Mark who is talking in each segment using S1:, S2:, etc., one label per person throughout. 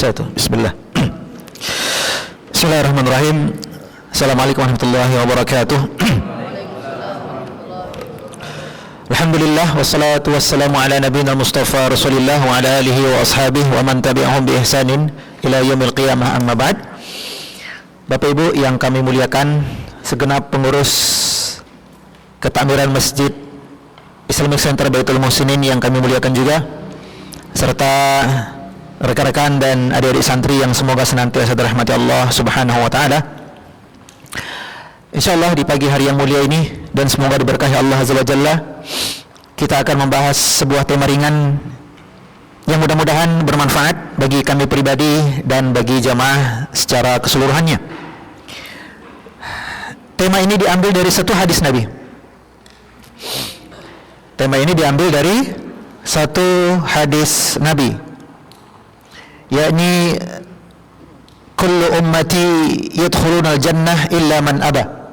S1: wabarakatuh. Bismillah. Bismillahirrahmanirrahim. Assalamualaikum warahmatullahi wabarakatuh. Alhamdulillah wassalatu wassalamu ala nabiyina Mustafa Rasulillah wa ala alihi wa ashabihi wa man tabi'ahum bi ihsanin ila yaumil qiyamah, amma ba'd. Bapak Ibu yang kami muliakan, segenap pengurus ketakmiran Masjid Islamic Center Baitul Muhsinin yang kami muliakan juga, serta rekan-rekan dan adik-adik santri yang semoga senantiasa dirahmati Allah Subhanahu wa taala. Insyaallah di pagi hari yang mulia ini dan semoga diberkahi Allah Azza wa Jalla, kita akan membahas sebuah tema ringan yang mudah-mudahan bermanfaat bagi kami pribadi dan bagi jamaah secara keseluruhannya. Tema ini diambil dari satu hadis Nabi. Tema ini diambil dari satu hadis Nabi, yakni kullu ummati yadkhuluna al-jannah illa man aba.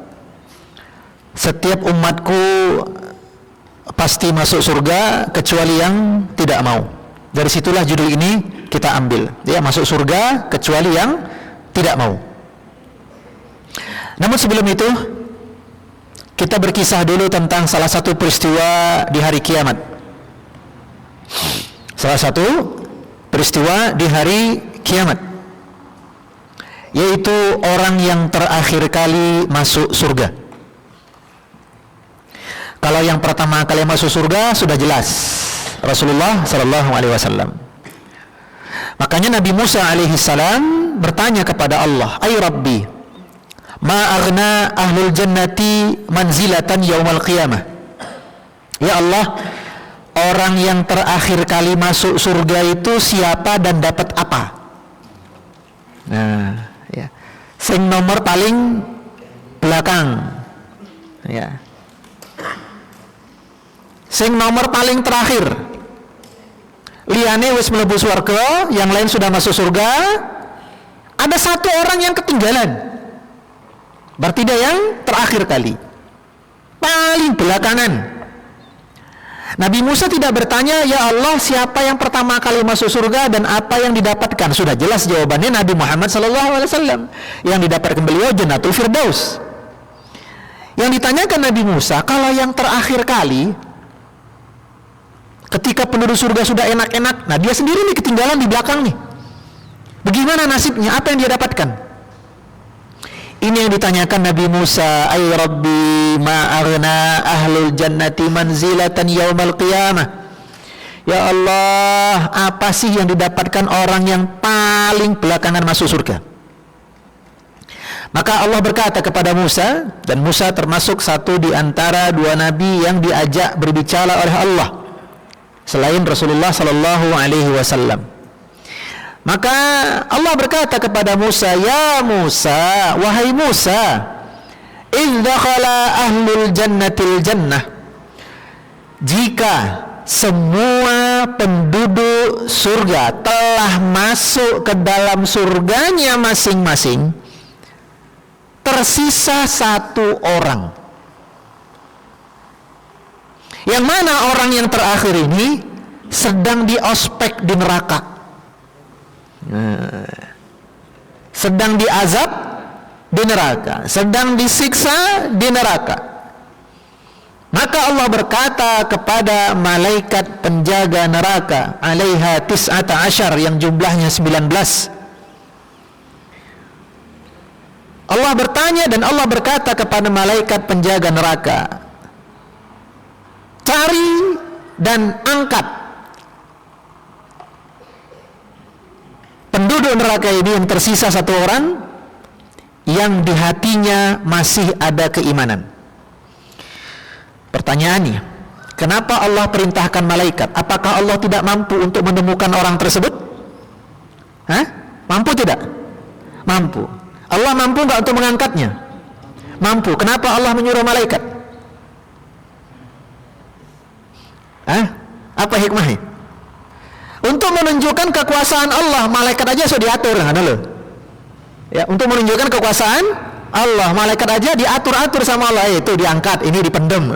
S1: Setiap umatku pasti masuk surga kecuali yang tidak mau. Dari situlah judul ini kita ambil, ya, masuk surga kecuali yang tidak mau. Namun sebelum itu kita berkisah dulu tentang salah satu peristiwa di hari kiamat. Salah satu peristiwa di hari kiamat, yaitu orang yang terakhir kali masuk surga. Kalau yang pertama kali masuk surga sudah jelas, Rasulullah sallallahu alaihi wasallam. Makanya Nabi Musa alaihi salam bertanya kepada Allah, "Ay Rabbi, ma aghna ahlul jannati manzilatan yaumal qiyamah." Ya Allah, orang yang terakhir kali masuk surga itu siapa dan dapat apa? Nah, ya. Sing nomor paling belakang. Ya. Sing nomor paling terakhir. Liyane wis mlebu surga, yang lain sudah masuk surga. Ada satu orang yang ketinggalan. Berarti dia yang terakhir kali, paling belakangan. Nabi Musa tidak bertanya, "Ya Allah, siapa yang pertama kali masuk surga dan apa yang didapatkan?" Sudah jelas jawabannya Nabi Muhammad SAW. Yang didapatkan beliau Jannatul Firdaus. Yang ditanyakan Nabi Musa, kalau yang terakhir kali, ketika penduduk surga sudah enak-enak, nah dia sendiri nih ketinggalan di belakang nih. Bagaimana nasibnya? Apa yang dia dapatkan? Ini yang ditanyakan Nabi Musa, "Ay Rabbi, ma aghna ahlul jannati manzilatan yaumal qiyamah." Ya Allah, apa sih yang didapatkan orang yang paling belakangan masuk surga? Maka Allah berkata kepada Musa, dan Musa termasuk satu di antara dua nabi yang diajak berbicara oleh Allah selain Rasulullah sallallahu alaihi wasallam. Maka Allah berkata kepada Musa, "Ya Musa, wahai Musa, idz dakhala ahlul jannatil jannah." Jika semua penduduk surga telah masuk ke dalam surganya masing-masing, tersisa satu orang. Yang mana orang yang terakhir ini sedang diospek di neraka, sedang diazab di neraka, sedang disiksa di neraka. Maka Allah berkata kepada malaikat penjaga neraka, alaiha tis'ata asyar, yang jumlahnya 19. Allah bertanya dan Allah berkata kepada malaikat penjaga neraka, cari dan angkat penduduk neraka ini yang tersisa satu orang yang di hatinya masih ada keimanan. Pertanyaannya, kenapa Allah perintahkan malaikat? Apakah Allah tidak mampu untuk menemukan orang tersebut? Mampu tidak? Mampu. Allah mampu nggak untuk mengangkatnya? Mampu. Kenapa Allah menyuruh malaikat? Apa hikmahnya? Untuk menunjukkan kekuasaan Allah. Malaikat aja sudah diatur, ya, untuk menunjukkan kekuasaan Allah, malaikat aja diatur-atur sama Allah, itu diangkat, ini dipendem.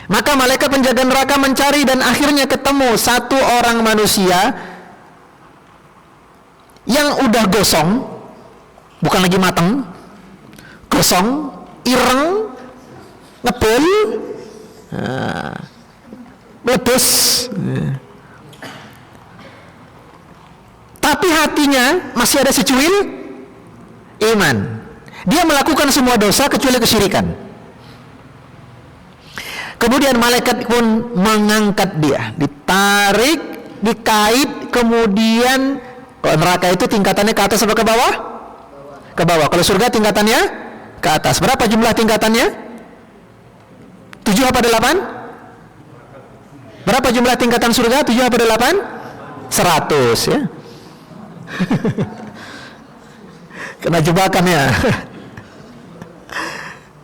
S1: Maka malaikat penjaga neraka mencari dan akhirnya ketemu satu orang manusia yang udah gosong, bukan lagi mateng, gosong, ireng, ngebul, meletus. Tapi hatinya masih ada secuil iman. Dia melakukan semua dosa kecuali kesyirikan. Kemudian malaikat pun mengangkat dia, ditarik, dikait, kemudian kalau neraka itu tingkatannya ke atas apa ke bawah? Ke bawah. Kalau surga tingkatannya ke atas. Berapa jumlah tingkatannya? 7 apa 8? Berapa jumlah tingkatan surga? 7 apa 8? 100 ya. Kena jebakan ya.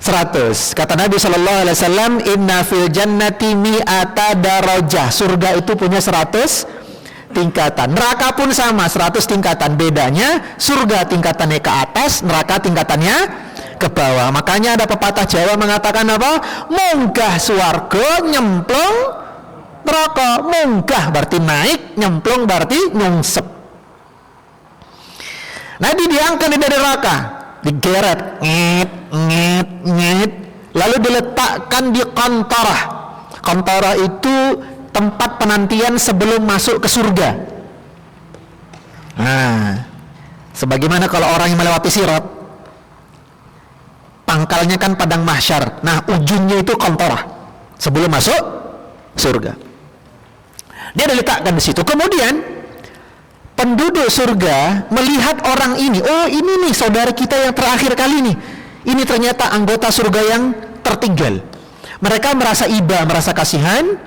S1: 100. Kata Nabi SAW, inna fil jannati mi'ata darajah. Surga itu punya 100 tingkatan. Neraka pun sama, 100 tingkatan. Bedanya surga tingkatannya ke atas, neraka tingkatannya ke bawah. Makanya ada pepatah Jawa mengatakan apa? Munggah swarga, nyemplung neraka. Munggah berarti naik, nyemplung berarti nyungsep. Nabi diangkat dari neraka, digeret, ngit, lalu diletakkan di qantarah. Qantarah itu tempat penantian sebelum masuk ke surga. Nah, sebagaimana kalau orang yang melewati sirat, pangkalnya kan padang mahsyar. Nah, ujungnya itu qantarah sebelum masuk surga. Dia diletakkan di situ. Kemudian penduduk surga melihat orang ini. Oh, ini nih saudara kita yang terakhir kali nih. Ini ternyata anggota surga yang tertinggal. Mereka merasa iba, merasa kasihan.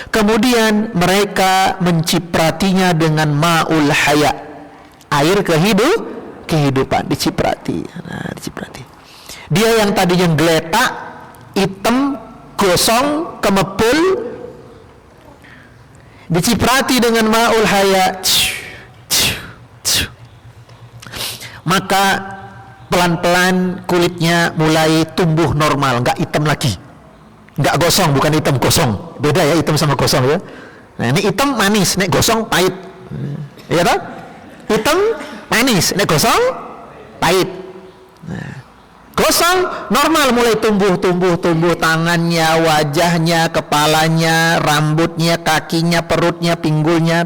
S1: Kemudian mereka mencipratinya dengan ma'ul haya, air kehidupan, diciprati. Nah, diciprati. Dia yang tadinya geletak, hitam, gosong, kemepul, diciprati dengan ma'ul haya. Maka pelan-pelan kulitnya mulai tumbuh normal, nggak hitam lagi, nggak gosong, bukan hitam gosong, beda ya hitam sama gosong ya. Nah, ini hitam manis, nek gosong pahit, ya kan? Hitam manis, nek gosong pahit. Nah, gosong normal, mulai tumbuh tangannya, wajahnya, kepalanya, rambutnya, kakinya, perutnya, pinggulnya,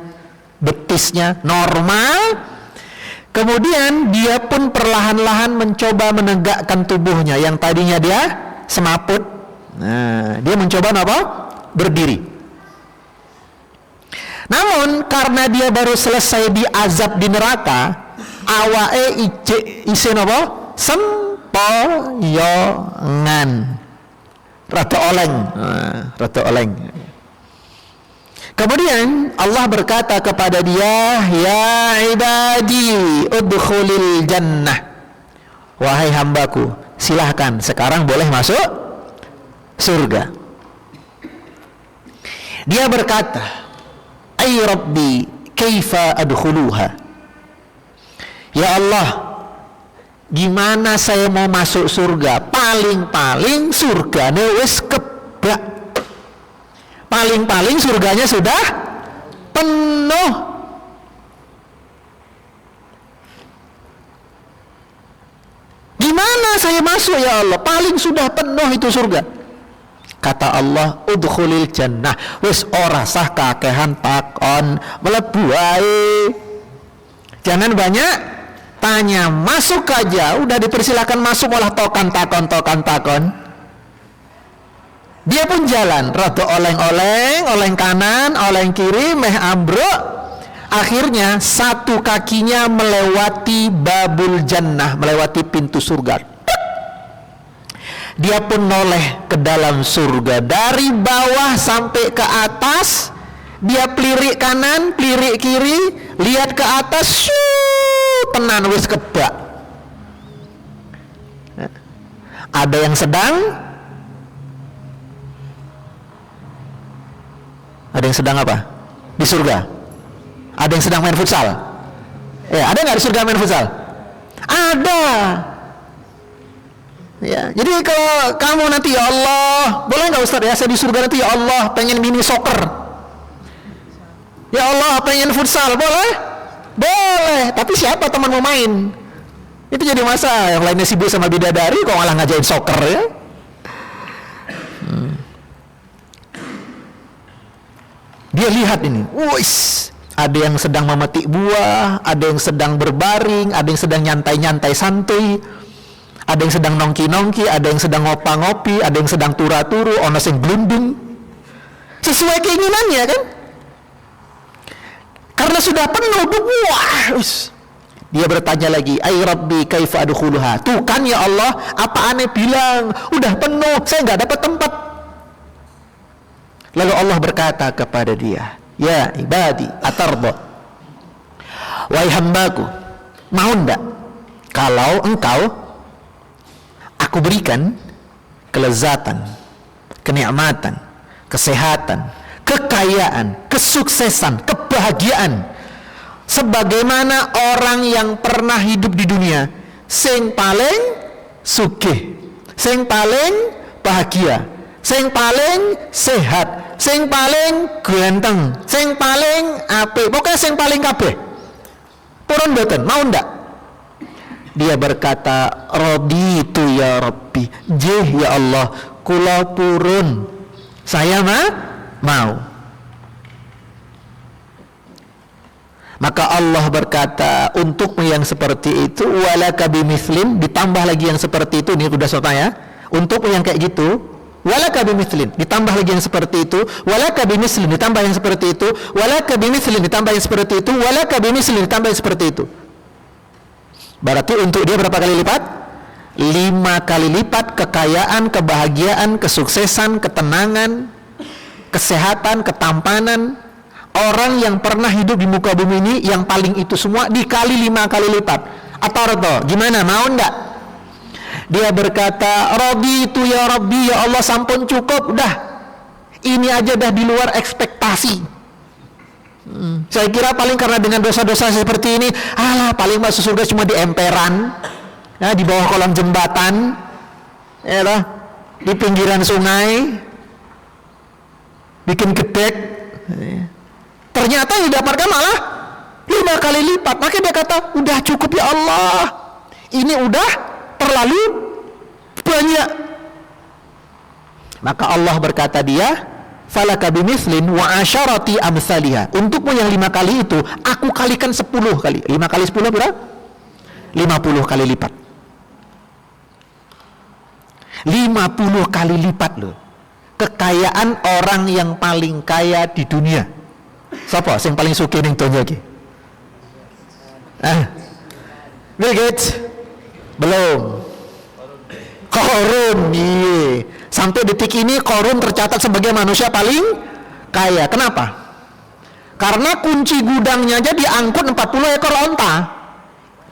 S1: betisnya normal. Kemudian dia pun perlahan-lahan mencoba menegakkan tubuhnya yang tadinya dia semaput. Nah, dia mencoba apa? Berdiri. Namun karena dia baru selesai diazab di neraka, awake isin apa? Sempoyongan. Rada oleng. Kemudian Allah berkata kepada dia, ya ibadi udkhulil jannah. Wahai hambaku, silahkan sekarang boleh masuk surga. Dia berkata, ay rabbi kaifa adkhuluha. Ya Allah, gimana saya mau masuk surga? Paling-paling surganya wis kebak. Paling-paling surganya sudah penuh. Gimana saya masuk ya Allah? Paling sudah penuh itu surga. Kata Allah, udkhulil jannah. Wis ora sah kakehan takon, mlebu ae. Jangan banyak tanya, masuk aja. Udah dipersilakan masuk, malah takon. Dia pun jalan, rada oleng kanan, oleng kiri, meh ambruk. Akhirnya satu kakinya melewati babul jannah, melewati pintu surga. Dia pun noleh ke dalam surga. Dari bawah sampai ke atas, dia pelirik kanan, pelirik kiri, lihat ke atas, tenan wis kebak. Ada yang sedang, apa? Di surga. Ada yang sedang main futsal. Ada nggak di surga main futsal? Ada. Ya, jadi kalau kamu nanti, ya Allah, boleh nggak Ustaz ya saya di surga nanti, ya Allah pengen mini soccer, ya Allah pengen futsal, boleh? Boleh, tapi siapa teman mau main? Itu jadi masalah. Yang lainnya sibuk sama bidadari, kok malah ngajain soccer ya? Dia lihat ini, wuis, ada yang sedang memetik buah, ada yang sedang berbaring, ada yang sedang nyantai-nyantai santuy, ada yang sedang nongki-nongki, ada yang sedang ngopa-ngopi, ada yang sedang turu-turu, ono sing glundung. Sesuai keinginannya kan? Karena sudah penuh, wah, dia bertanya lagi, ay rabbi kaifa adkhuluha. Tuh kan ya Allah, apa aneh bilang, udah penuh, saya nggak dapat tempat. Lalu Allah berkata kepada dia, ya ibadi atarda, wahai hambaku, mau ndak kalau engkau aku berikan kelezatan, kenikmatan, kesehatan, kekayaan, kesuksesan, kebahagiaan sebagaimana orang yang pernah hidup di dunia, sing paling sugih, sing paling bahagia, sing paling sehat, sing paling ganteng, sing paling apik, pokoknya sing paling kabeh. Purun mboten, mau ndak? Dia berkata, raditu ya Rabbi, jih ya Allah, kula purun, saya mau. Maka Allah berkata, untukmu yang seperti itu, walaka bimithlin, ditambah lagi yang seperti itu. Ini sudah selesai ya. Untukmu yang kayak gitu, walaka bimithlin, ditambah lagi yang seperti itu, walaka bimithlin, ditambah yang seperti itu, walaka bimithlin, ditambah yang seperti itu, walaka bimithlin, ditambah yang seperti itu. Berarti untuk dia berapa kali lipat? 5 kali lipat kekayaan, kebahagiaan, kesuksesan, ketenangan, kesehatan, ketampanan. Orang yang pernah hidup di muka bumi ini, yang paling itu semua dikali 5 kali lipat. Atarto, gimana, mau ndak? Dia berkata, raditu ya Rabbi, ya Allah sampun cukup, udah. Ini aja dah di luar ekspektasi. Saya kira paling karena dengan dosa-dosa seperti ini, paling masuk surga cuma di emperan, ya, di bawah kolong jembatan, ya lah, di pinggiran sungai, bikin gedek. Ternyata yang didapatkan malah 5 kali lipat. Maka dia kata, udah cukup ya Allah, ini udah terlalu banyak. Maka Allah berkata dia, falaka bimithlin wa asyarati amsalihha. Untukmu yang 5 kali itu, aku kalikan 10 kali. 5 kali 10 berapa? 50 kali lipat. 50 kali lipat loh. Kekayaan orang yang paling kaya di dunia. Siapa yang paling sugih ning donya iki? Bill Gates? Belum. Korun, iya. Sampai detik ini Korun tercatat sebagai manusia paling kaya. Kenapa? Karena kunci gudangnya aja diangkut 40 ekor onta.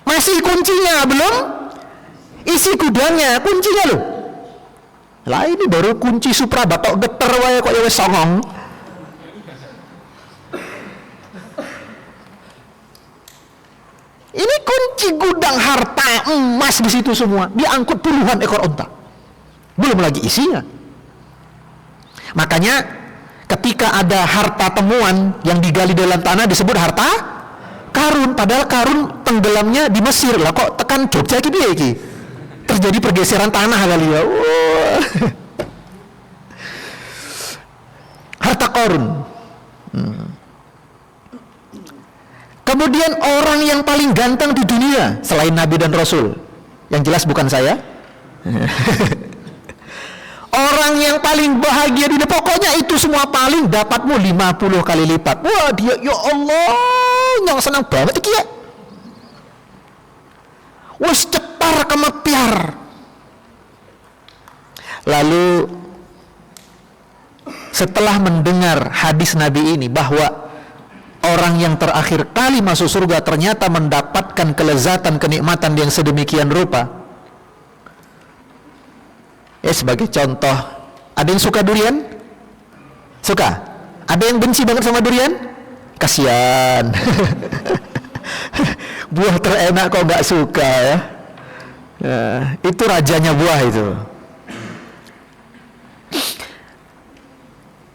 S1: Masih kuncinya, belum isi gudangnya, kuncinya loh. Lah ini baru kunci Supra batok geter wae kok ya wis songong. Ini kunci gudang harta emas di situ semua, diangkut puluhan ekor onta. Belum lagi isinya. Makanya ketika ada harta temuan yang digali dalam tanah disebut harta karun, padahal karun tenggelamnya di Mesir. Lah kok tekan Jogja iki piye iki? Terjadi pergeseran tanah kali ya. Harta karun. Kemudian orang yang paling ganteng di dunia selain Nabi dan Rasul, yang jelas bukan saya. Orang yang paling bahagia di dunia, pokoknya itu semua paling dapatmu 50 kali lipat. Wah dia, ya Allah, yang senang banget iki ya. Wis cetar kemepiar. Lalu setelah mendengar hadis Nabi ini bahwa orang yang terakhir kali masuk surga ternyata mendapatkan kelezatan, kenikmatan yang sedemikian rupa. Sebagai contoh, ada yang suka durian? Suka? Ada yang benci banget sama durian? Kasian. Buah terenak kok gak suka ya. Itu rajanya buah itu.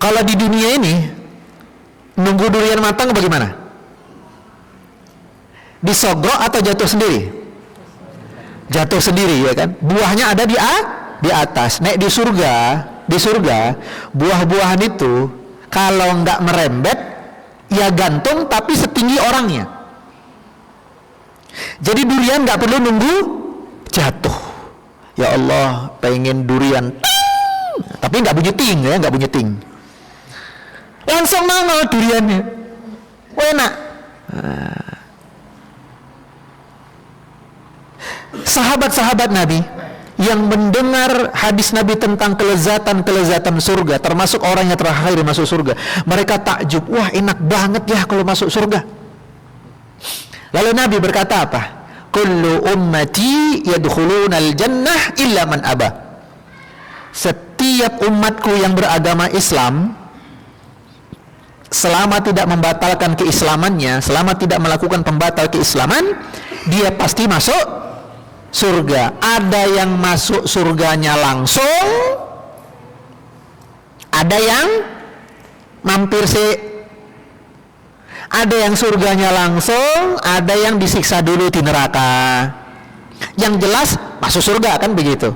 S1: Kalau di dunia ini nunggu durian matang bagaimana? Disogok atau jatuh sendiri? Jatuh sendiri, ya kan? Buahnya ada di atas. Nek di surga buah-buahan itu kalau nggak merembet ya gantung, tapi setinggi orangnya. Jadi durian nggak perlu nunggu jatuh. Ya Allah, pengen durian, tapi nggak bunyi ting, ya, nggak bunyi ting. Langsung nongol duriannya, enak. Sahabat-sahabat Nabi yang mendengar hadis Nabi tentang kelezatan-kelezatan surga, termasuk orang yang terakhir masuk surga, mereka takjub, wah enak banget ya kalau masuk surga. Lalu Nabi berkata apa? Kullu ummati yadkhulunal jannah illa man aba. Setiap umatku yang beragama Islam, selama tidak membatalkan keislamannya, selama tidak melakukan pembatal keislaman, dia pasti masuk surga. Ada yang masuk surganya langsung, ada yang mampir ada yang surganya langsung, ada yang disiksa dulu di neraka. Yang jelas masuk surga, kan begitu.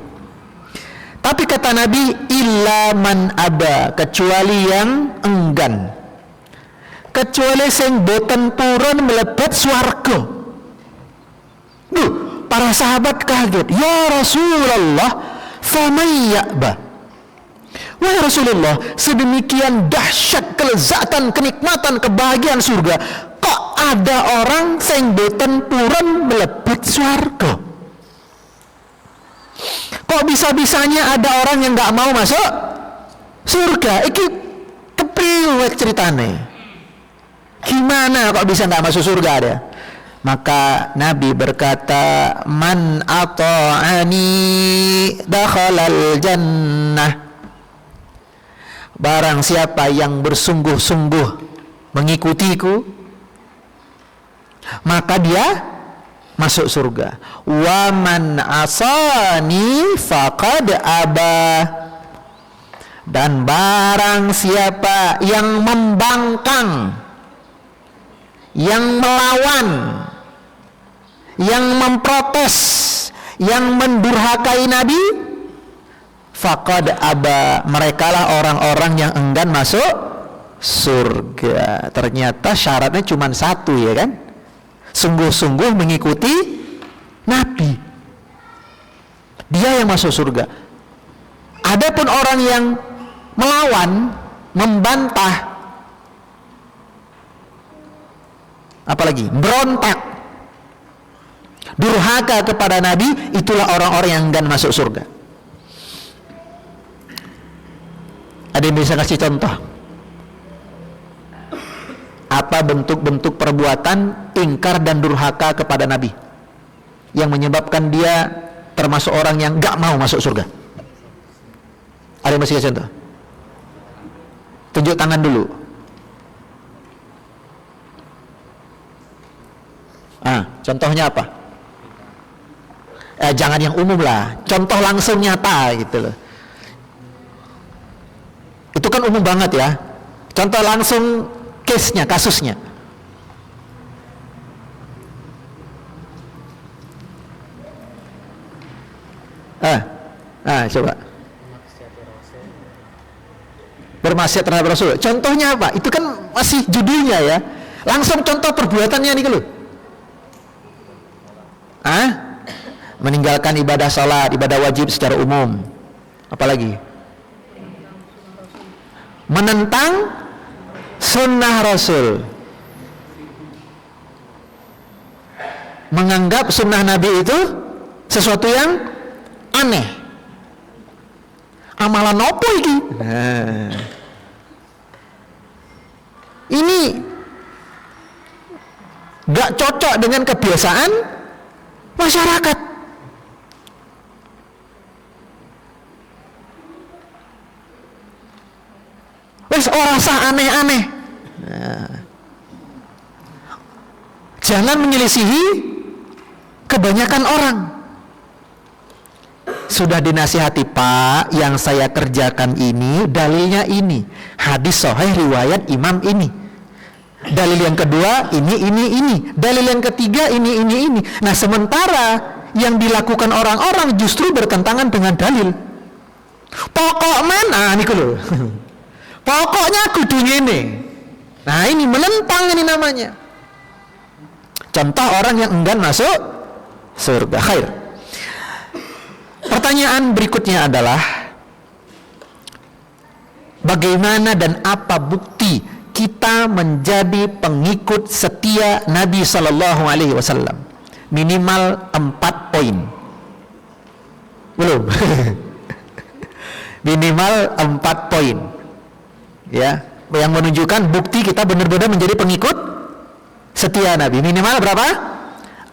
S1: Tapi kata Nabi, illa man aba, kecuali yang enggan, kecuali sing boten purun mlebet swarga. Para sahabat kaget, ya Rasulullah, faman ya'ba. Wahai Rasulullah, sedemikian dahsyat kelezatan, kenikmatan, kebahagiaan surga, kok ada orang sing boten purun mlebet swarga? Kok bisa-bisanya ada orang yang nggak mau masuk surga? Iki kepriwe ceritane? Gimana kok bisa nggak masuk surga dia? Maka Nabi berkata, man ata'ani dakhalal jannah. Barang siapa yang bersungguh-sungguh mengikutiku, maka dia masuk surga. Wa man asani faqad aba. Dan barang siapa yang membangkang, yang melawan, yang memprotes, yang mendurhakai Nabi, faqad aba, merekalah orang-orang yang enggan masuk surga. Ternyata syaratnya cuma satu, ya kan? Sungguh-sungguh mengikuti Nabi, dia yang masuk surga. Adapun orang yang melawan, membantah, apalagi berontak, durhaka kepada Nabi, itulah orang-orang yang enggan masuk surga. Ada yang bisa kasih contoh? Apa bentuk-bentuk perbuatan ingkar dan durhaka kepada Nabi yang menyebabkan dia termasuk orang yang gak mau masuk surga? Ada yang bisa kasih contoh? Tunjuk tangan dulu. Contohnya apa? Jangan yang umum lah, contoh langsung nyata gitu loh. Itu kan umum banget ya. Contoh langsung case-nya, kasusnya. Coba. Bermaksiat terhadap Rasul. Contohnya apa? Itu kan masih judulnya ya. Langsung contoh perbuatannya nih loh. Meninggalkan ibadah salat, ibadah wajib secara umum. Apalagi? Menentang sunnah Rasul, menganggap sunnah Nabi itu sesuatu yang aneh. Amalan apa ini? Ini gak cocok dengan kebiasaan masyarakat. Wes ora sah aneh-aneh. Jangan menyelisihi kebanyakan orang. Sudah dinasihati, Pak, yang saya kerjakan ini dalilnya ini, hadis sahih riwayat imam ini. Dalil yang kedua ini. Dalil yang ketiga ini. Nah, sementara yang dilakukan orang-orang justru bertentangan dengan dalil. Pokok mana niku lho. Pokoknya kudu ngene. Nah, ini menentang ini namanya. Contoh orang yang enggan masuk surga. Khair. Pertanyaan berikutnya adalah bagaimana dan apa bukti kita menjadi pengikut setia Nabi Sallallahu Alaihi Wasallam? Minimal 4 poin. Belum. Minimal 4 poin. Ya, yang menunjukkan bukti kita benar-benar menjadi pengikut setia Nabi. Minimal berapa?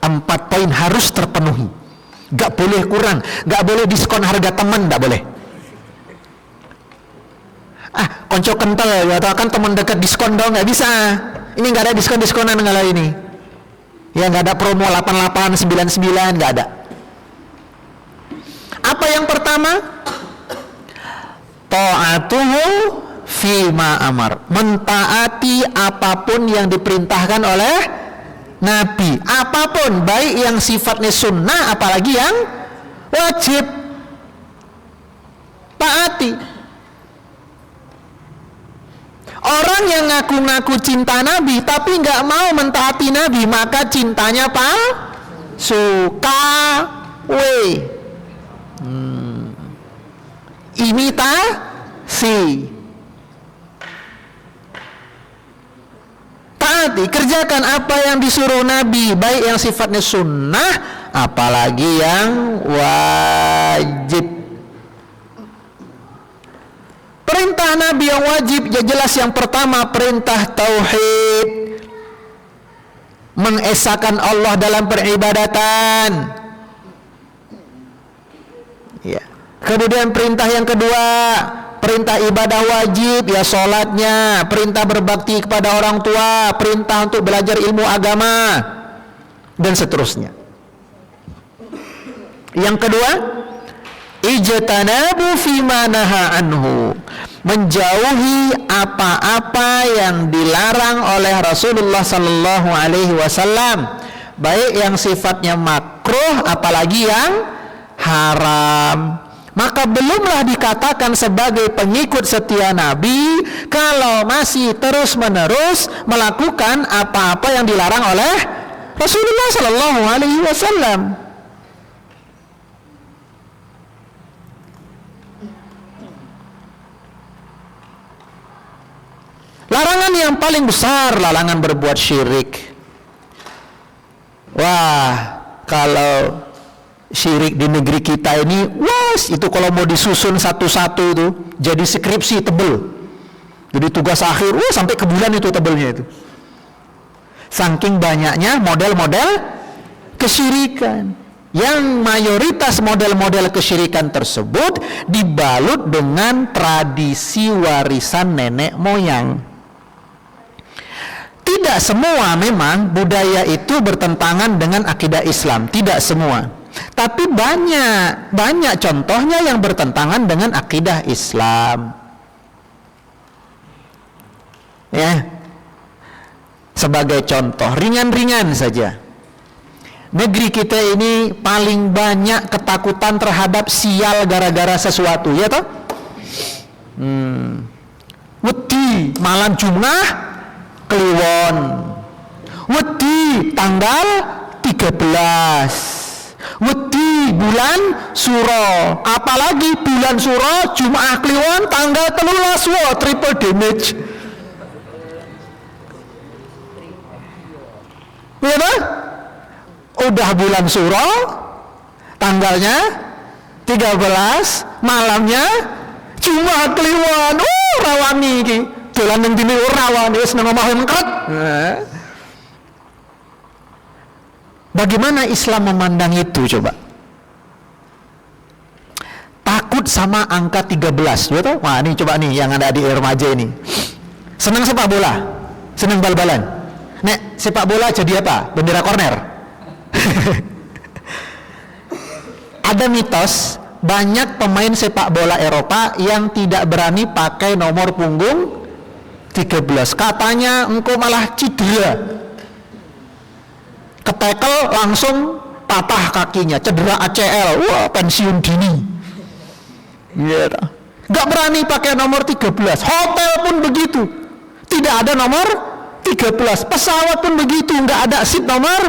S1: 4 poin harus terpenuhi. Gak boleh kurang, gak boleh diskon harga teman, gak boleh. Konco kental ya, atau kan teman dekat diskon dong, nggak bisa. Ini nggak ada diskonan kalau ini. Ya nggak ada promo 88, 99, nggak ada. Apa yang pertama? Ta'atuhu fima amar. Mentaati apapun yang diperintahkan oleh Nabi. Apapun, baik yang sifatnya sunnah, apalagi yang wajib. Taati. Orang yang ngaku-ngaku cinta Nabi tapi nggak mau mentaati Nabi, maka cintanya suka imitasi. Taati, kerjakan apa yang disuruh Nabi, baik yang sifatnya sunnah, apalagi yang wajib. Perintah Nabi yang wajib ya jelas, yang pertama perintah tauhid, mengesahkan Allah dalam peribadatan. Ya. Kemudian perintah yang kedua, perintah ibadah wajib ya sholatnya, perintah berbakti kepada orang tua, perintah untuk belajar ilmu agama, dan seterusnya. Yang kedua, ijtanabu fima naha anhu, menjauhi apa-apa yang dilarang oleh Rasulullah sallallahu alaihi wasallam, baik yang sifatnya makruh apalagi yang haram. Maka belumlah dikatakan sebagai pengikut setia Nabi kalau masih terus-menerus melakukan apa-apa yang dilarang oleh Rasulullah sallallahu alaihi wasallam. Larangan yang paling besar, larangan berbuat syirik. Wah, kalau syirik di negeri kita ini, itu kalau mau disusun satu-satu itu jadi skripsi tebel. Jadi tugas akhir, sampai ke bulan itu tebelnya itu. Saking banyaknya model-model kesyirikan. Yang mayoritas model-model kesyirikan tersebut dibalut dengan tradisi warisan nenek moyang. Tidak semua memang budaya itu bertentangan dengan akidah Islam, tidak semua. Tapi banyak contohnya yang bertentangan dengan akidah Islam. Ya. Sebagai contoh, ringan-ringan saja. Negeri kita ini paling banyak ketakutan terhadap sial gara-gara sesuatu, ya toh? Wedi malam Jumat Kliwon, wedi tanggal 13, wedi bulan Suro, apalagi bulan Suro Jumat Kliwon tanggal 13, triple damage. Ya kan? Udah bulan Suro, tanggalnya 13, malamnya Jumat Kliwon. Rawani iki. Dolan ning dine rawani wis nang omah mengkret. Bagaimana Islam memandang itu coba? Takut sama angka 13, betul? Wah, ini coba nih yang ada di remaja ini. Senang sepak bola, senang bal-balan. Nek sepak bola jadi apa? Bendera korner. Ada mitos banyak pemain sepak bola Eropa yang tidak berani pakai nomor punggung 13. Katanya engkau malah cedera. Ketekel langsung patah kakinya, cedera ACL. Wah, pensiun dini. Iya. Gak berani pakai nomor 13. Hotel pun begitu. Tidak ada nomor 13. Pesawat pun begitu, gak ada seat nomor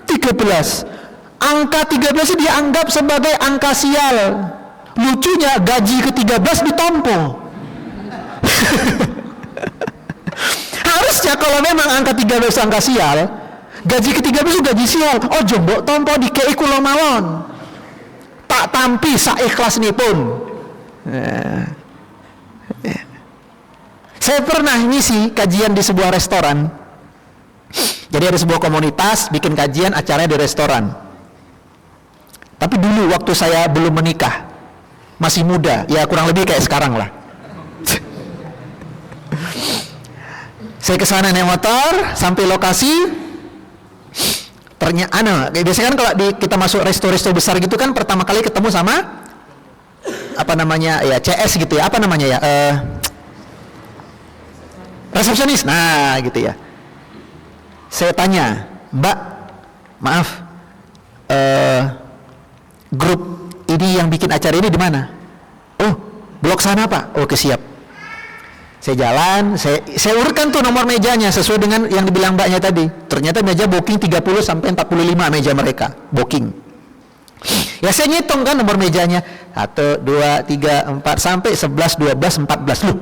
S1: 13. Angka 13 itu dianggap sebagai angka sial. Lucunya gaji ke-13 ditompo. Harusnya kalau memang angka 13 angka sial, gaji ke-13 itu gaji sial. Oh jombok tompo di kei kula mawon. Tak tampi saikhlas nipun. Saya pernah ngisi kajian di sebuah restoran. Jadi ada sebuah komunitas bikin kajian acaranya di restoran. Tapi dulu waktu saya belum menikah, masih muda, ya kurang lebih kayak sekarang lah. Saya kesana naik motor sampai lokasi. Ternyata, biasanya kan kalau kita masuk resto-resto besar gitu kan pertama kali ketemu sama apa namanya ya CS gitu ya, apa namanya ya resepsionis. Nah gitu ya. Saya tanya, Mbak, maaf, grup ini yang bikin acara ini di mana? Oh, blok sana Pak. Oke siap. Saya jalan, saya urutkan tuh nomor mejanya sesuai dengan yang dibilang mbaknya tadi. Ternyata meja booking 30 sampai 45 meja mereka booking. Ya saya ngitung kan nomor mejanya 1, 2, 3, 4 sampai 11, 12, 14. Loh,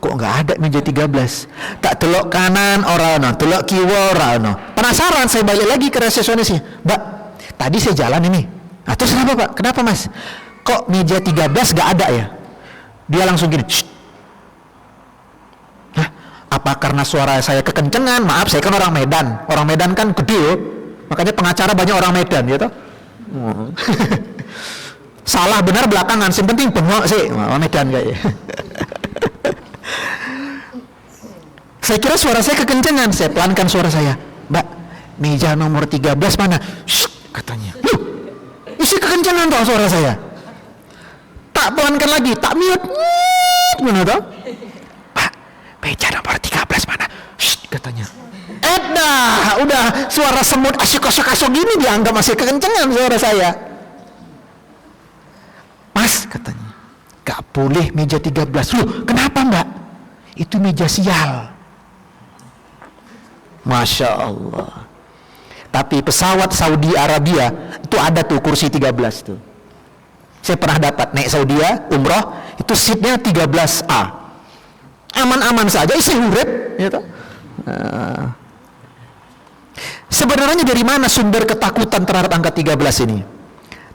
S1: kok nggak ada meja 13? Tak telok kanan orang no, telok kiwa orang no. Penasaran saya balik lagi ke resepsionisnya. Mbak, tadi saya jalan ini. Ah, terus kenapa Pak? Kenapa Mas? Kok meja 13 nggak ada ya? Dia langsung gini. Shh. Hah? Apa karena suara saya kekencengan? Maaf, saya kan orang Medan. Orang Medan kan gede ya. Makanya pengacara banyak orang Medan gitu. Salah benar belakangan, yang penting bengok sih. Orang Medan kayaknya. Saya kira suara saya kekencengan, saya pelankan suara saya. Mbak, meja nomor 13 mana? Shh, katanya. Isi kekencengan toh suara saya. Tak pelankan lagi, tak mute. Gimana toh? Pak, meja nomor 13 mana? Shh, katanya. Udah suara semut asyik-asyik gini dianggap masih kekencengan suara saya. Mas, katanya, gak boleh meja 13. Loh, kenapa Mbak? Itu meja sial. Masya Allah. Tapi pesawat Saudi Arabia itu ada tuh kursi 13 tuh. Saya pernah dapat naik Saudi umroh, itu seatnya 13A. Aman-aman saja, isi huruf gitu. Sebenarnya dari mana sumber ketakutan terhadap angka 13 ini?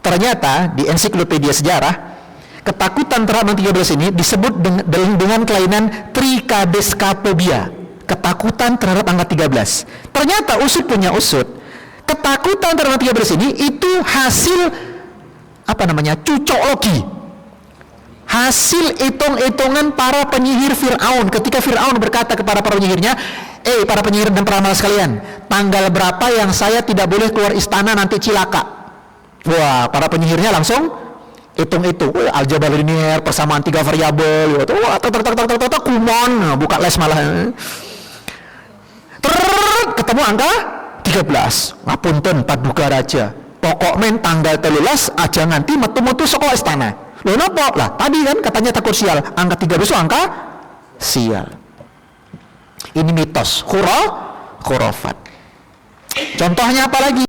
S1: Ternyata di ensiklopedia sejarah, ketakutan terhadap angka 13 ini disebut dengan kelainan triskaidekaphobia. Ketakutan terhadap angka 13. Ternyata usut punya usut, ketakutan terhadap 13 ini itu hasil cucoklogi, hasil hitung-hitungan para penyihir Fir'aun. Ketika Fir'aun berkata kepada para penyihirnya, para penyihir dan peramal sekalian, tanggal berapa yang saya tidak boleh keluar istana nanti cilaka? Wah, para penyihirnya langsung hitung-hitung, aljabar linear, persamaan 3 variabel, kumon, buka les malah. Ketemu angka 13. Ngapunten paduka raja. Pokok men tanggal 13 aja nganti metu-metu sekolah istana. Loh napa? Lah tadi kan katanya takut sial. Angka 13 itu angka sial. Ini mitos, khurafat. Contohnya apa lagi?